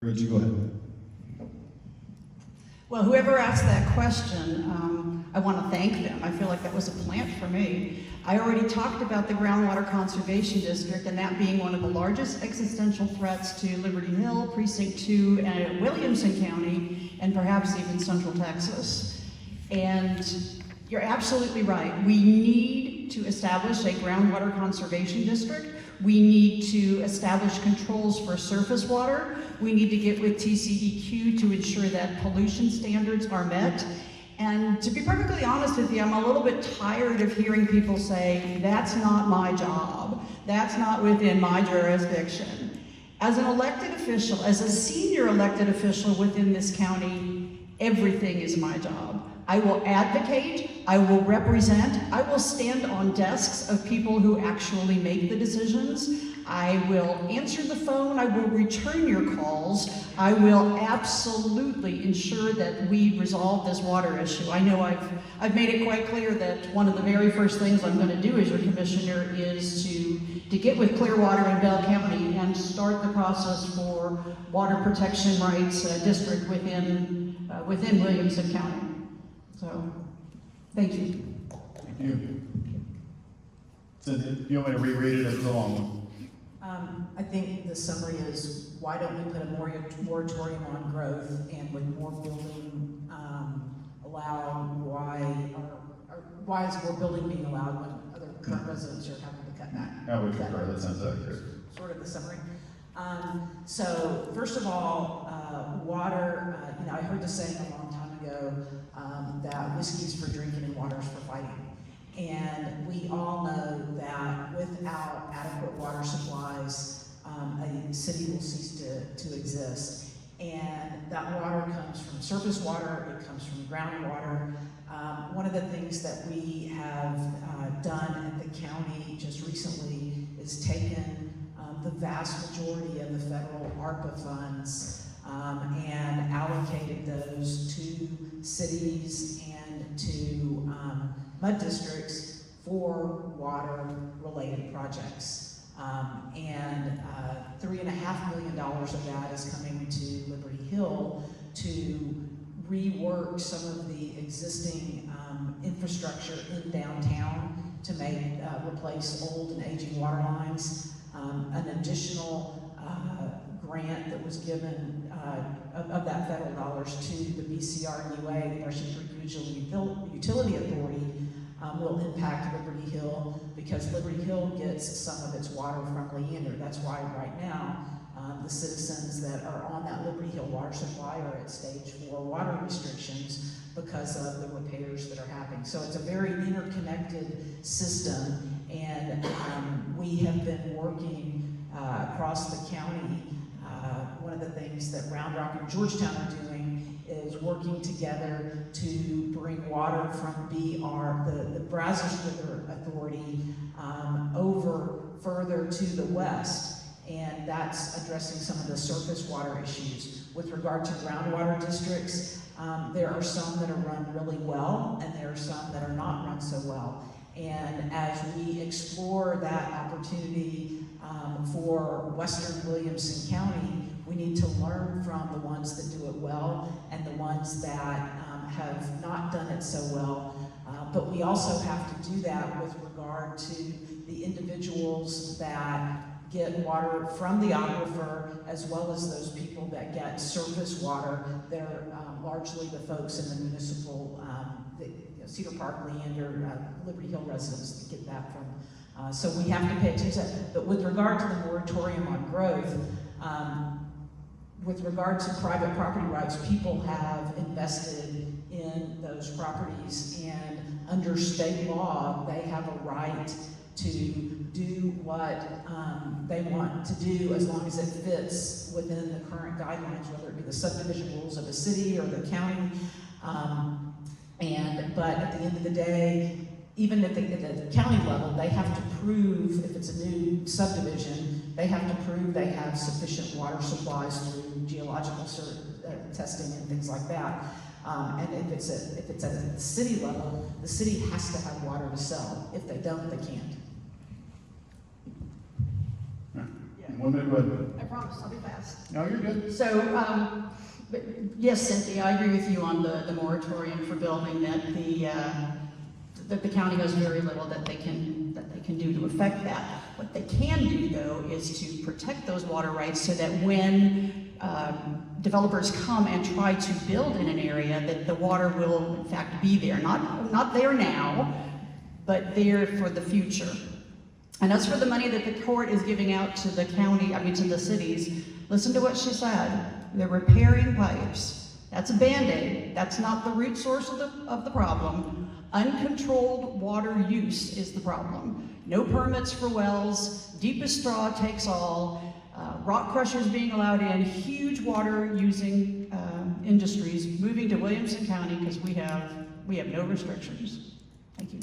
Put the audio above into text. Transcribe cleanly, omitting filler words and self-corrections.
Reggie, go ahead. Well, whoever asked that question, I want to thank them. I feel like that was a plant for me. I already talked about the Groundwater Conservation District and that being one of the largest existential threats to Liberty Hill, Precinct 2, and Williamson County, and perhaps even Central Texas. And you're absolutely right. We need to establish a groundwater conservation district. We need to establish controls for surface water. We need to get with TCEQ to ensure that pollution standards are met. And to be perfectly honest with you, I'm a little bit tired of hearing people say, that's not my job. That's not within my jurisdiction. As an elected official, as a senior elected official within this county, everything is my job. I will advocate, I will represent, I will stand on desks of people who actually make the decisions. I will answer the phone, I will return your calls, I will absolutely ensure that we resolve this water issue. I know I've made it quite clear that one of the very first things I'm going to do as your commissioner is to get with Clearwater and Bell County and start the process for water protection rights district within Williamson County. So, thank you. Thank you. So, do you want me to reread it? It's a long one. I think the summary is, why don't we put a moratorium on growth, and with more building allowed, why is more building being allowed when other current residents are having to cut back? I would concur, that sounds accurate. Sort of the summary. So first of all, water, I heard the saying a long time ago that whiskey's for drinking and water's for fighting. And we all know that without adequate water supplies, a city will cease to exist. And that water comes from surface water, it comes from groundwater. One of the things that we have done at the county just recently is taken the vast majority of the federal ARPA funds and allocated those to cities and to mud districts for water-related projects. And $3.5 million of that is coming to Liberty Hill to rework some of the existing infrastructure in downtown to replace old and aging water lines. An additional grant that was given of that federal dollars to the BCRUA, the Russian Utility Authority, will impact Liberty Hill, because Liberty Hill gets some of its water from Leander. That's why right now the citizens that are on that Liberty Hill water supply are at stage 4 water restrictions because of the repairs that are happening. So it's a very interconnected system, and we have been working across the county. One of the things that Round Rock and Georgetown are doing is working together to bring water from the Brazos River Authority over further to the west, and that's addressing some of the surface water issues. With regard to groundwater districts, there are some that are run really well, and there are some that are not run so well. And as we explore that opportunity for Western Williamson County, we need to learn from the ones that do it well and the ones that have not done it so well. But we also have to do that with regard to the individuals that get water from the aquifer, as well as those people that get surface water. They're largely the folks in the municipal, Cedar Park, Leander, Liberty Hill residents that get that from. So we have to pay attention to that. But with regard to the moratorium on growth, with regard to private property rights, people have invested in those properties, and under state law, they have a right to do what they want to do as long as it fits within the current guidelines, whether it be the subdivision rules of the city or the county. But at the end of the day, even at the county level, they have to prove, if it's a new subdivision, they have to prove they have sufficient water supplies through geological testing and things like that. And if it's at the city level, the city has to have water to sell. If they don't, they can't. Yeah. 1 minute, go ahead. I promise, I'll be fast. No, you're good. So, but yes, Cynthia, I agree with you on the moratorium for building, that the county has very little that they can do to affect that. What they can do, though, is to protect those water rights so that when developers come and try to build in an area, that the water will in fact be there. Not there now, but there for the future. And as for the money that the court is giving out to the county, to the cities, listen to what she said. They're repairing pipes. That's a Band-Aid. That's not the root source of the problem. Uncontrolled water use is the problem. No permits for wells, deep as straw takes all, rock crushers being allowed in, huge water using industries moving to Williamson County because we have no restrictions. Thank you.